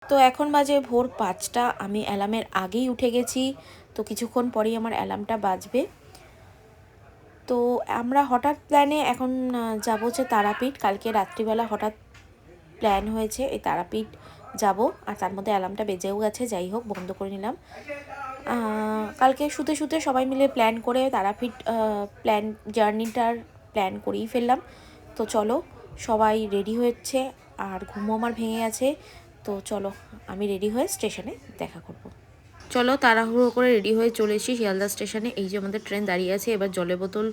তো এখন বাজে ভোর 5টা, আমি অ্যালার্মের আগেই উঠে গেছি। তো কিছুক্ষণ পরেই আমার অ্যালার্মটা বাজবে। তো আমরা হঠাৎ প্ল্যানে এখন যাব হচ্ছে তারাপীঠ। কালকে রাত্রিবেলা হঠাৎ প্ল্যান হয়েছে এই তারাপীঠ যাব, আর তার মধ্যে অ্যালার্মটা বেজেও গেছে। যাই হোক, বন্ধ করে নিলাম। কালকে শুতে শুতে সবাই মিলে প্ল্যান করে তারাপীঠ জার্নিটার প্ল্যান করেই ফেললাম। তো চলো, সবাই রেডি হচ্ছে, আর ঘুমও আমার ভেঙে গেছে। তো চলো, আমি রেডি হয়ে স্টেশনে দেখা করব। চলো, তাড়াহুড়ো করে রেডি হয়ে চলে এসেছি শিয়ালদা স্টেশনে। এই যে আমাদের ট্রেন দাঁড়িয়ে আছে। এবার জলের বোতল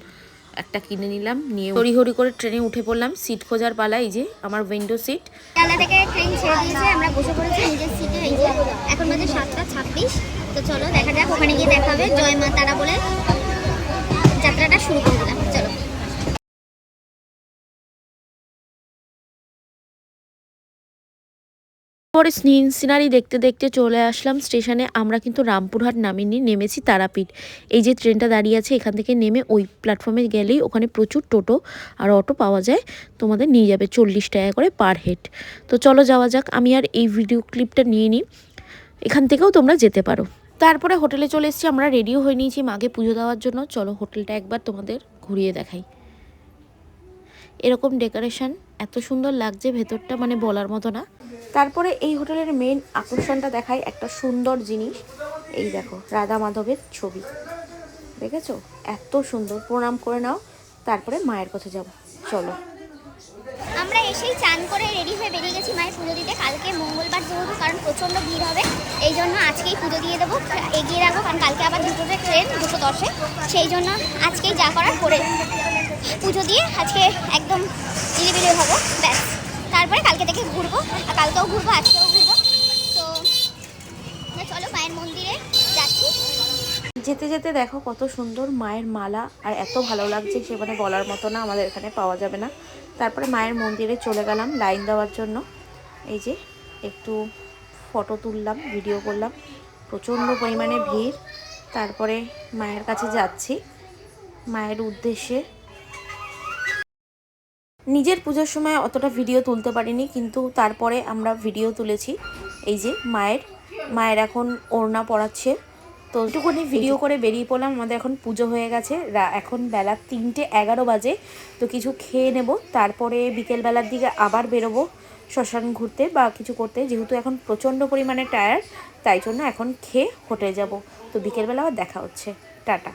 একটা কিনে নিলাম, নিয়ে হড়ি করে ট্রেনে উঠে পড়লাম। সিট খোঁজার পালা। এই যে আমার উইন্ডো সিট। শিয়ালদা থেকে ট্রেন ছেড়ে দিয়েছে, আমরা বসে পড়েছি নিজের সিটে। এই যে এখন বাজে 7টা 26। তো চলো দেখা যাক, ওখানে গিয়ে দেখা হবে। জয় মা তারা বলে যাত্রাটা শুরু করে দিলাম। চলো। পরে সিনারি দেখতে দেখতে চলে আসলাম স্টেশনে। আমরা কিন্তু রামপুরহাট নামিনি, নেমেছি তারাপীঠ। এই যে ট্রেনটা দাঁড়িয়ে আছে, এখান থেকে নেমে ওই প্ল্যাটফর্মে গেলেই ওখানে প্রচুর টোটো আর অটো পাওয়া যায়, তোমাদের নিয়ে যাবে 40 টাকা করে পার হেড। তো চলো যাওয়া যাক। আমি আর এই ভিডিও ক্লিপটা নিয়ে নিই, এখান থেকেও তোমরা যেতে পারো। তারপরে হোটেলে চলে এসেছি, আমরা রেডিও হয়ে নিয়েছি মাকে পুজো দেওয়ার জন্য। চলো হোটেলটা একবার তোমাদের ঘুরিয়ে দেখাই। এরকম ডেকোরেশন এত সুন্দর লাগছে ভেতরটা, মানে বলার মতো না। তারপরে এই হোটেলের মেন আকর্ষণটা দেখায় একটা সুন্দর জিনিস। এই দেখো, রাধা মাধবের ছবি দেখেছো? এত সুন্দর। প্রণাম করে নাও, তারপরে মায়ের কাছে যাবো। চলো। আমরা এসেই চান করে রেডি হয়ে বেরিয়ে গেছি মায়ের পুজো দিতে। কালকে মঙ্গলবার যেহেতু, কারণ প্রচণ্ড ভিড় হবে, এই জন্য আজকেই পুজো দিয়ে দেবো, এগিয়ে রাখবো। কারণ কালকে আবার 2টোতে ট্রেন, 2:10-এ। সেই জন্য আজকেই যা করার করে পুজো দিয়ে আজকে একদম নিরিবিলি হবো, ব্যাস। তারপরে কালকে থেকে ঘুরবো, আর কালকেও ঘুরবো, আজকেও ঘুরবো। তো চলো মায়ের মন্দিরে যাচ্ছি। যেতে যেতে দেখো কত সুন্দর মায়ের মালা, আর এত ভালো লাগছে সে মানে বলার মতো না, আমাদের এখানে পাওয়া যাবে না। তারপরে মায়ের মন্দিরে চলে গেলাম লাইন দেওয়ার জন্য। এই যে একটু ফটো তুললাম, ভিডিও করলাম। প্রচণ্ড পরিমাণে ভিড়। তারপরে মায়ের কাছে যাচ্ছি, মায়ের উদ্দেশ্যে। নিজের পুজোর সময় অতটা ভিডিও তুলতে পারিনি, কিন্তু তারপরে আমরা ভিডিও তুলেছি। এই যে মায়ের এখন ওড়না পরাচ্ছে। তো একটুখানি ভিডিও করে বেরিয়ে পড়লাম। আমাদের এখন পুজো হয়ে গেছে, এখন বেলা 3:11 বাজে। তো কিছু খেয়ে নেব, তারপরে বিকেলবেলার দিকে আবার বেরোবো শ্মশান ঘুরতে বা কিছু করতে। যেহেতু এখন প্রচণ্ড পরিমাণে টায়ার্ড, তাই জন্য এখন খেয়ে হোটেলে যাব। তো বিকেলবেলা আবার দেখা হচ্ছে। টাটা।